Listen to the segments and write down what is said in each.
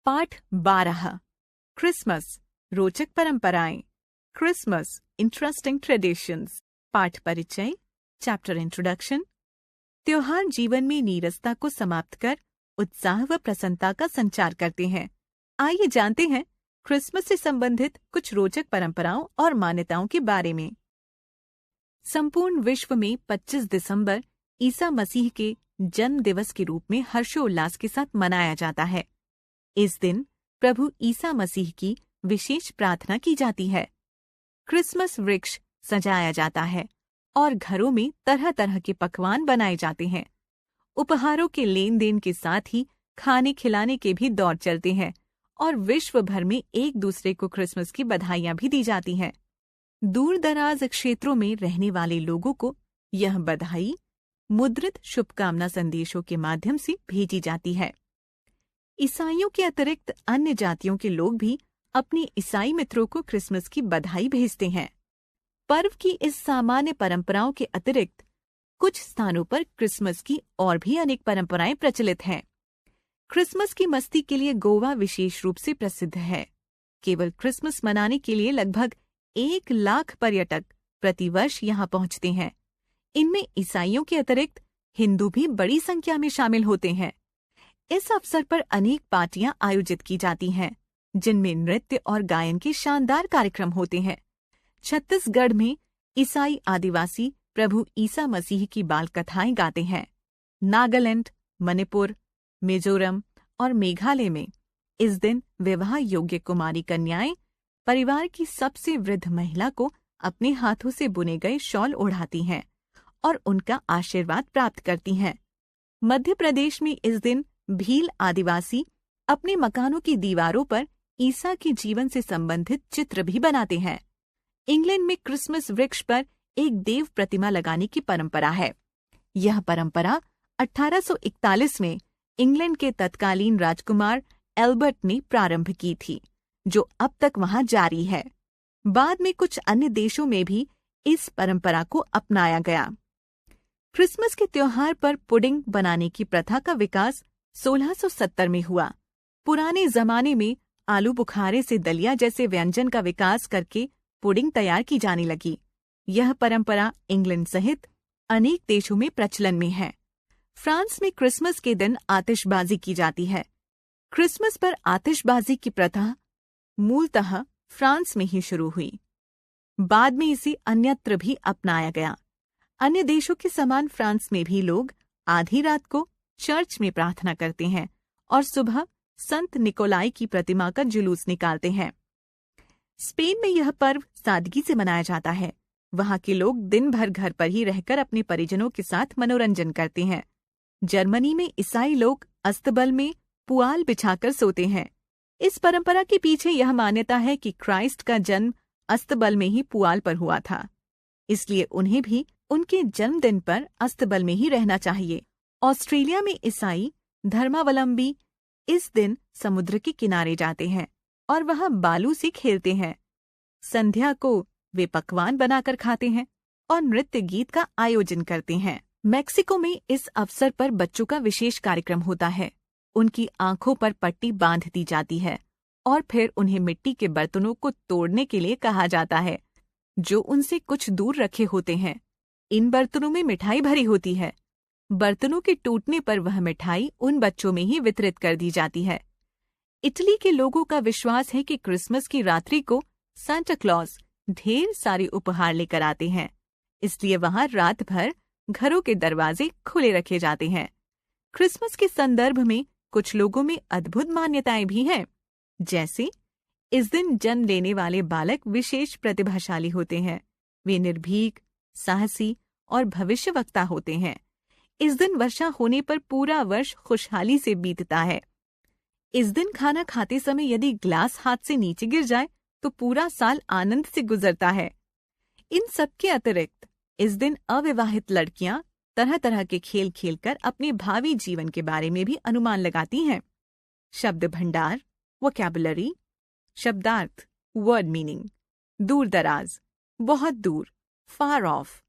पाठ 12 क्रिसमस रोचक परंपराएं। Christmas interesting traditions. पाठ परिचय चैप्टर इंट्रोडक्शन। त्योहार जीवन में नीरसता को समाप्त कर उत्साह व प्रसन्नता का संचार करते हैं। आइए जानते हैं क्रिसमस से संबंधित कुछ रोचक परंपराओं और मान्यताओं के बारे में। संपूर्ण विश्व में 25 दिसंबर ईसा मसीह के जन्म दिवस के रूप में हर्षोल्लास के साथ मनाया जाता है। इस दिन प्रभु ईसा मसीह की विशेष प्रार्थना की जाती है। क्रिसमस वृक्ष सजाया जाता है और घरों में तरह तरह के पकवान बनाए जाते हैं। उपहारों के लेन देन के साथ ही खाने खिलाने के भी दौर चलते हैं और विश्व भर में एक दूसरे को क्रिसमस की बधाइयां भी दी जाती हैं। दूर दराज क्षेत्रों में रहने वाले लोगों को यह बधाई मुद्रित शुभकामना संदेशों के माध्यम से भेजी जाती है। ईसाइयों के अतिरिक्त अन्य जातियों के लोग भी अपने ईसाई मित्रों को क्रिसमस की बधाई भेजते हैं। पर्व की इस सामान्य परंपराओं के अतिरिक्त कुछ स्थानों पर क्रिसमस की और भी अनेक परंपराएं प्रचलित हैं। क्रिसमस की मस्ती के लिए गोवा विशेष रूप से प्रसिद्ध है। केवल क्रिसमस मनाने के लिए लगभग 1 लाख पर्यटक प्रतिवर्ष यहाँ पहुँचते हैं। इनमें ईसाइयों के अतिरिक्त हिंदू भी बड़ी संख्या में शामिल होते हैं। इस अवसर पर अनेक पार्टियां आयोजित की जाती हैं, जिनमें नृत्य और गायन के शानदार कार्यक्रम होते हैं। छत्तीसगढ़ में ईसाई आदिवासी प्रभु ईसा मसीह की बाल कथाएं गाते हैं। नागालैंड, मणिपुर, मिजोरम और मेघालय में इस दिन विवाह योग्य कुमारी कन्याएं परिवार की सबसे वृद्ध महिला को अपने हाथों से बुने गए शॉल ओढ़ाती हैं और उनका आशीर्वाद प्राप्त करती हैं। मध्य प्रदेश में इस दिन भील आदिवासी अपने मकानों की दीवारों पर ईसा के जीवन से संबंधित चित्र भी बनाते हैं। इंग्लैंड में क्रिसमस वृक्ष पर एक देव प्रतिमा लगाने की परंपरा है। यह परंपरा 1841 में इंग्लैंड के तत्कालीन राजकुमार एल्बर्ट ने प्रारंभ की थी, जो अब तक वहां जारी है। बाद में कुछ अन्य देशों में भी इस परंपरा को अपनाया गया। क्रिसमस के त्योहार पर पुडिंग बनाने की प्रथा का विकास 1670 में हुआ। पुराने जमाने में आलू बुखारे से दलिया जैसे व्यंजन का विकास करके पुडिंग तैयार की जाने लगी। यह परंपरा इंग्लैंड सहित अनेक देशों में प्रचलन में है। फ्रांस में क्रिसमस के दिन आतिशबाजी की जाती है। क्रिसमस पर आतिशबाजी की प्रथा मूलतः फ्रांस में ही शुरू हुई। बाद में इसे अन्यत्र भी अपनाया गया। अन्य देशों के समान फ्रांस में भी लोग आधी रात को चर्च में प्रार्थना करते हैं और सुबह संत निकोलाई की प्रतिमा का जुलूस निकालते हैं। स्पेन में यह पर्व सादगी से मनाया जाता है। वहाँ के लोग दिन भर घर पर ही रहकर अपने परिजनों के साथ मनोरंजन करते हैं। जर्मनी में ईसाई लोग अस्तबल में पुआल बिछाकर सोते हैं। इस परंपरा के पीछे यह मान्यता है कि क्राइस्ट का जन्म अस्तबल में ही पुआल पर हुआ था, इसलिए उन्हें भी उनके जन्मदिन पर अस्तबल में ही रहना चाहिए। ऑस्ट्रेलिया में ईसाई धर्मावलंबी इस दिन समुद्र के किनारे जाते हैं और वहां बालू से खेलते हैं। संध्या को वे पकवान बनाकर खाते हैं और नृत्य गीत का आयोजन करते हैं। मेक्सिको में इस अवसर पर बच्चों का विशेष कार्यक्रम होता है। उनकी आंखों पर पट्टी बांध दी जाती है और फिर उन्हें मिट्टी के बर्तनों को तोड़ने के लिए कहा जाता है, जो उनसे कुछ दूर रखे होते हैं। इन बर्तनों में मिठाई भरी होती है। बर्तनों के टूटने पर वह मिठाई उन बच्चों में ही वितरित कर दी जाती है। इटली के लोगों का विश्वास है कि क्रिसमस की रात्रि को सांता क्लॉज ढेर सारे उपहार लेकर आते हैं, इसलिए वहां रात भर घरों के दरवाजे खुले रखे जाते हैं। क्रिसमस के संदर्भ में कुछ लोगों में अद्भुत मान्यताएं भी हैं, जैसे इस दिन जन्म लेने वाले बालक विशेष प्रतिभाशाली होते हैं। वे निर्भीक, साहसी और भविष्यवक्ता होते हैं। इस दिन वर्षा होने पर पूरा वर्ष खुशहाली से बीतता है। इस दिन खाना खाते समय यदि ग्लास हाथ से नीचे गिर जाए तो पूरा साल आनंद से गुजरता है। इन सब के अतिरिक्त इस दिन अविवाहित लड़कियां तरह तरह के खेल खेलकर अपने भावी जीवन के बारे में भी अनुमान लगाती हैं। शब्द भंडार, वोकैबुलरी, शब्दार्थ, वर्ड मीनिंग, दूर दराज, बहुत दूर, फार ऑफ,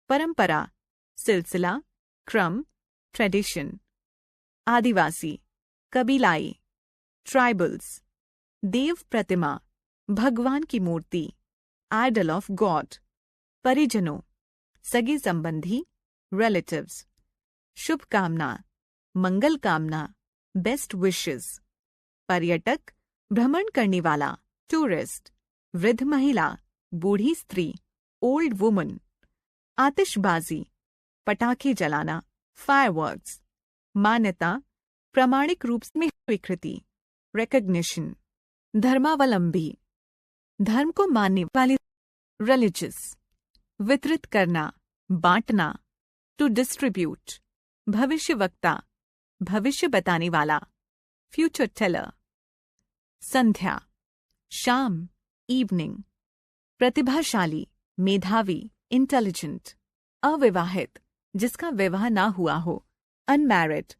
परंपरा, सिलसिला, क्रम, ट्रेडिशन, आदिवासी, कबीलाई, ट्राइबल्स, देव प्रतिमा, भगवान की मूर्ति, आइडल ऑफ गॉड, परिजनों, सगे संबंधी, रिलेटिव्स, शुभकामना, मंगल कामना, बेस्ट विशेस, पर्यटक, भ्रमण करने वाला, टूरिस्ट, वृद्ध महिला, बूढ़ी स्त्री, ओल्ड वुमन, आतिशबाजी, पटाखे जलाना, फायरवर्क्स, मान्यता, प्रामाणिक रूप में स्वीकृति, रिकग्निशन, धर्मावलंबी, धर्म को मानने वाले, रिलीजियस, वितरित करना, बांटना, टू डिस्ट्रीब्यूट, भविष्यवक्ता, भविष्य बताने वाला, फ्यूचर टेलर, संध्या, शाम, इवनिंग, प्रतिभाशाली, मेधावी, इंटेलिजेंट, अविवाहित, जिसका विवाह ना हुआ हो, अनमैरिड,